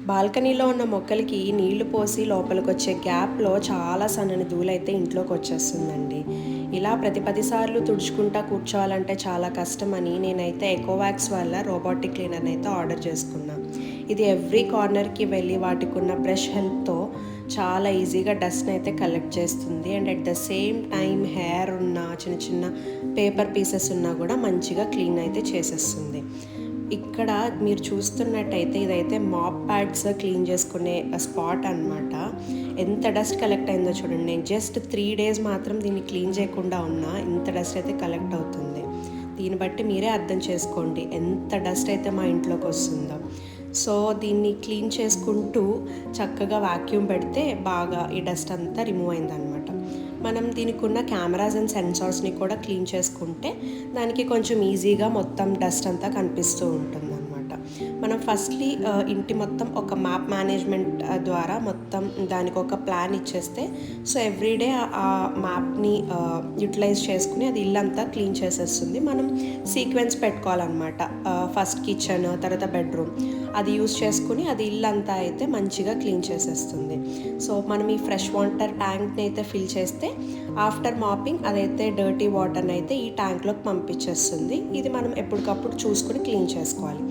బాల్కనీలో ఉన్న మొక్కలకి నీళ్లు పోసి లోపలికొచ్చే గ్యాప్‌లో చాలా సన్నని ధూళైతే ఇంట్లోకొచ్చేస్తుందండి. ఇలా ప్రతి 10 సార్లు తుడుచుకుంటా కూర్చోవాలంటే చాలా కష్టమని నేనైతే ఎకోవాక్స్ వాళ్ళ రోబోటిక్ క్లీనర్‌నైతే ఆర్డర్ చేసుకున్నా. ఇది ఎవ్రీ కార్నర్‌కి వెళ్ళి వాటికున్న బ్రష్ హెల్ప్‌తో చాలా ఈజీగా డస్ట్‌నైతే కలెక్ట్ చేస్తుంది. And at the same time hair ఉన్న చిన్న చిన్న పేపర్ పీసెస్ ఉన్నా కూడా మంచిగా క్లీన్ అయితే చేసేస్తుంది. ఇక్కడ మీరు చూస్తున్నట్టయితే ఇదైతే మాప్ ప్యాడ్స్ క్లీన్ చేసుకునే స్పాట్ అనమాట. ఎంత డస్ట్ కలెక్ట్ అయిందో చూడండి. నేను జస్ట్ 3 డేస్ మాత్రం దీన్ని క్లీన్ చేయకుండా ఉన్నా ఇంత డస్ట్ అయితే కలెక్ట్ అవుతుంది. దీన్ని బట్టి మీరే అర్థం చేసుకోండి ఎంత డస్ట్ అయితే మా ఇంట్లోకి వస్తుందో. సో దీన్ని క్లీన్ చేసుకుంటూ చక్కగా వాక్యూమ్ పెడితే బాగా ఈ డస్ట్ అంతా రిమూవ్ అయిందనమాట. మనం దీనికి ఉన్న కెమెరాస్ అండ్ సెన్సార్స్ని కూడా క్లీన్ చేసుకుంటే దానికి కొంచెం ఈజీగా మొత్తం డస్ట్ అంతా కనిపిస్తూ ఉంటుందన్నమాట. మనం ఫస్ట్లీ ఇంటి మొత్తం ఒక మ్యాప్ మేనేజ్మెంట్ ద్వారా మొత్తం దానికి ఒక ప్లాన్ ఇచ్చేస్తే సో ఎవ్రీడే ఆ మ్యాప్ని యూటిలైజ్ చేసుకుని అది ఇల్లంతా క్లీన్ చేసేస్తుంది. మనం సీక్వెన్స్ పెట్టుకోవాలన్నమాట. ఫస్ట్ కిచెన్, తర్వాత బెడ్రూమ్ అది యూస్ చేసుకుని అది ఇల్లంతా అయితే మంచిగా క్లీన్ చేసేస్తుంది. సో మనం ఈ ఫ్రెష్ వాటర్ ట్యాంక్ని అయితే ఫిల్ చేస్తే ఆఫ్టర్ మాపింగ్ అదైతే డర్టీ వాటర్ని అయితే ఈ ట్యాంక్లోకి పంపించేస్తుంది. ఇది మనం ఎప్పటికప్పుడు చూసుకుని క్లీన్ చేసుకోవాలి.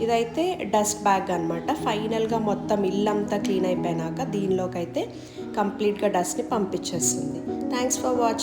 ఇదైతే డస్ట్ బ్యాగ్ అనమాట. ఫైనల్గా మొత్తం ఇల్లంతా క్లీన్ అయిపోయినాక దీనిలోకి అయితే కంప్లీట్గా డస్ట్ని పంపించేస్తుంది. Thanks for watching.